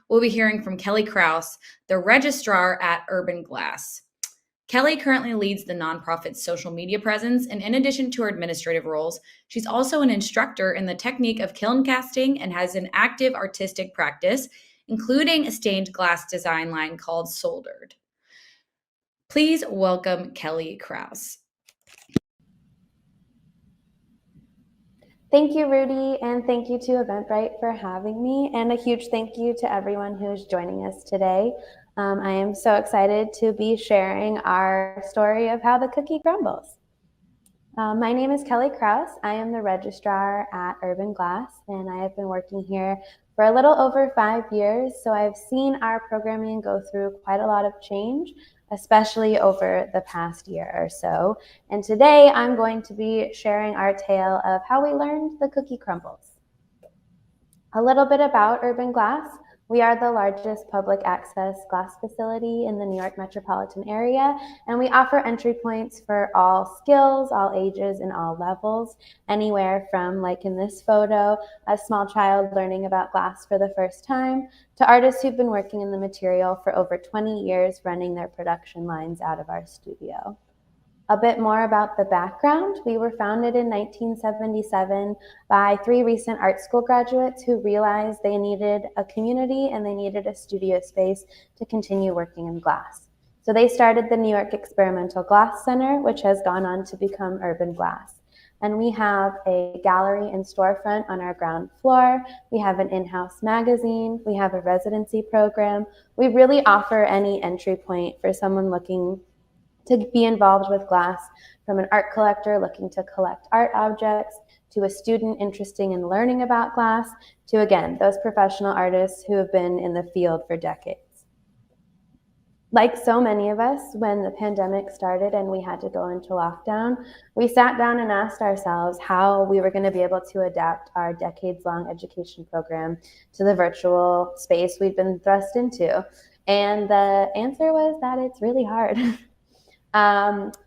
we'll be hearing from Kellie Krouse, the Registrar at UrbanGlass. Kellie currently leads the nonprofit's social media presence, and in addition to her administrative roles, she's also an instructor in the technique of kiln casting and has an active artistic practice, including a stained glass design line called Soldered. Please welcome Kellie Krouse. Thank you, Rudy, and thank you to Eventbrite for having me, and a huge thank you to everyone who is joining us today. I am so excited to be sharing our story of how the cookie crumbles. My name is Kellie Krouse. I am the registrar at UrbanGlass, and I have been working here for a little over 5 years, so I've seen our programming go through quite a lot of change, especially over the past year or so. And today I'm going to be sharing our tale of how we learned the cookie crumbles. A little bit about UrbanGlass. We are the largest public access glass facility in the New York metropolitan area, and we offer entry points for all skills, all ages, and all levels, anywhere from, like in this photo, a small child learning about glass for the first time, to artists who've been working in the material for over 20 years running their production lines out of our studio. A bit more about the background. We were founded in 1977 by 3 recent art school graduates who realized they needed a community and they needed a studio space to continue working in glass. So they started the New York Experimental Glass Center, which has gone on to become UrbanGlass. And we have a gallery and storefront on our ground floor. We have an in-house magazine. We have a residency program. We really offer any entry point for someone looking to be involved with glass, from an art collector looking to collect art objects, to a student interested in learning about glass, to, again, those professional artists who have been in the field for decades. Like so many of us, when the pandemic started and we had to go into lockdown, we sat down and asked ourselves how we were going to be able to adapt our decades-long education program to the virtual space we'd been thrust into. And the answer was that it's really hard.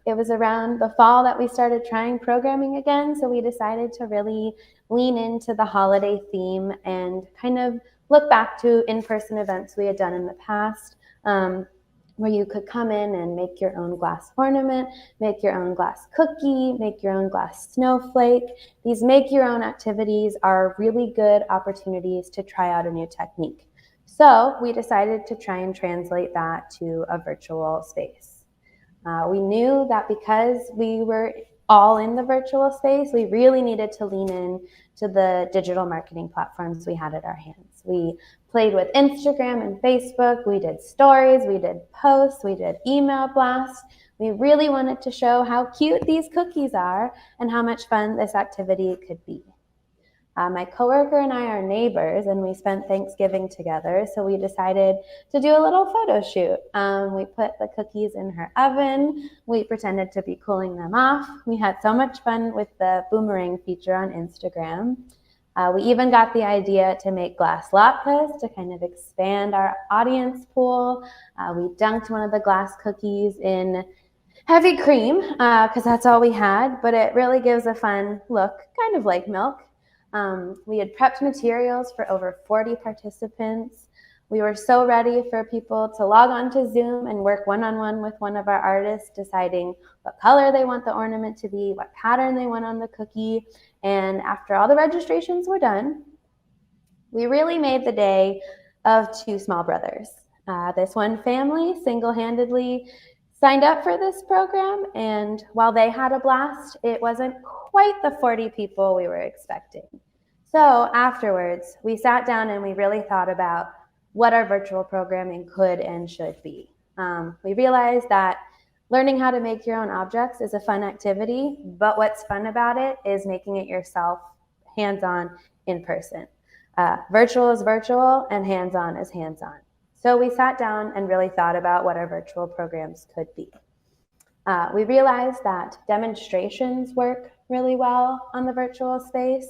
It was around the fall that we started trying programming again, so we decided to really lean into the holiday theme and kind of look back to in-person events we had done in the past, where you could come in and make your own glass ornament, make your own glass cookie, make your own glass snowflake. These make-your-own activities are really good opportunities to try out a new technique. So we decided to try and translate that to a virtual space. We knew that because we were all in the virtual space, we really needed to lean in to the digital marketing platforms we had at our hands. We played with Instagram and Facebook. We did stories, we did posts, we did email blasts. We really wanted to show how cute these cookies are and how much fun this activity could be. My coworker and I are neighbors, and we spent Thanksgiving together, so we decided to do a little photo shoot. We put the cookies in her oven. We pretended to be cooling them off. We had so much fun with the boomerang feature on Instagram. We even got the idea to make glass latkes to kind of expand our audience pool. We dunked one of the glass cookies in heavy cream because that's all we had, but it really gives a fun look, kind of like milk. We had prepped materials for over 40 participants. We were so ready for people to log on to Zoom and work one-on-one with one of our artists, deciding what color they want the ornament to be, what pattern they want on the cookie. And after all the registrations were done, we really made the day of 2 small brothers. This one family single-handedly signed up for this program, and while they had a blast, it wasn't quite the 40 people we were expecting. So afterwards, we sat down and we really thought about what our virtual programming could and should be. We realized that learning how to make your own objects is a fun activity, but what's fun about it is making it yourself, hands-on, in person. Virtual is virtual and hands-on is hands-on. So we sat down and really thought about what our virtual programs could be. We realized that demonstrations work really well on the virtual space,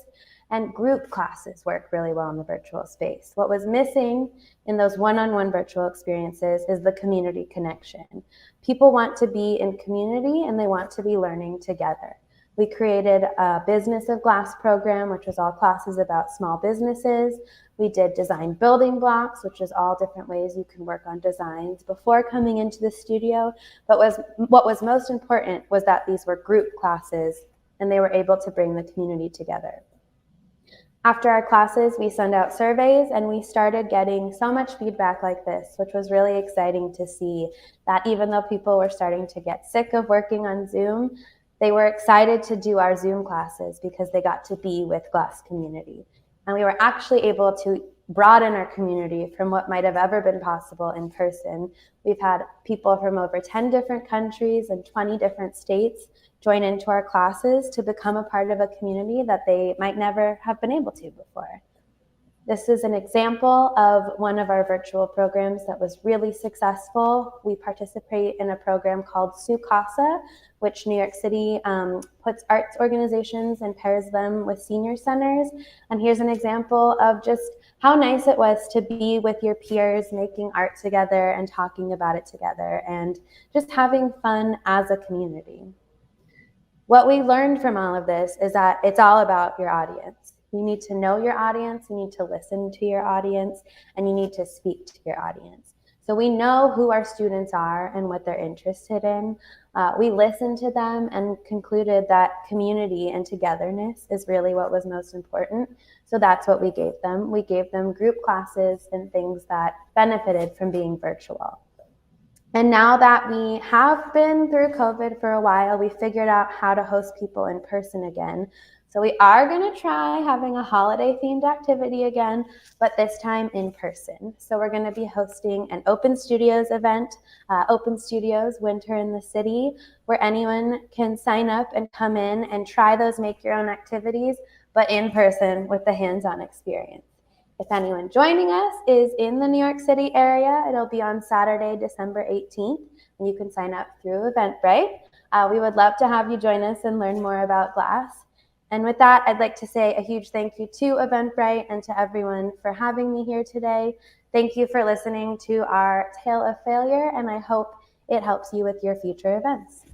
and group classes work really well in the virtual space. What was missing in those one-on-one virtual experiences is the community connection. People want to be in community and they want to be learning together. We created a Business of Glass program, which was all classes about small businesses. We did design building blocks, which is all different ways you can work on designs before coming into the studio. But what was most important was that these were group classes and they were able to bring the community together. After our classes, we send out surveys and we started getting so much feedback like this, which was really exciting to see that even though people were starting to get sick of working on Zoom, they were excited to do our Zoom classes because they got to be with Glass community. And we were actually able to broaden our community from what might have ever been possible in person. We've had people from over 10 different countries and 20 different states join into our classes to become a part of a community that they might never have been able to before. This is an example of one of our virtual programs that was really successful. We participate in a program called Su Casa, which New York City puts arts organizations and pairs them with senior centers. And here's an example of just how nice it was to be with your peers, making art together and talking about it together and just having fun as a community. What we learned from all of this is that it's all about your audience. You need to know your audience, you need to listen to your audience, and you need to speak to your audience. So we know who our students are and what they're interested in. We listened to them and concluded that community and togetherness is really what was most important. So that's what we gave them. We gave them group classes and things that benefited from being virtual. And now that we have been through COVID for a while, we figured out how to host people in person again. So we are going to try having a holiday-themed activity again, but this time in person. So we're going to be hosting an Open Studios event, Open Studios Winter in the City, where anyone can sign up and come in and try those make-your-own activities, but in person with the hands-on experience. If anyone joining us is in the New York City area, it'll be on Saturday, December 18th, and you can sign up through Eventbrite. We would love to have you join us and learn more about glass. And with that, I'd like to say a huge thank you to Eventbrite and to everyone for having me here today. Thank you for listening to our tale of failure, and I hope it helps you with your future events.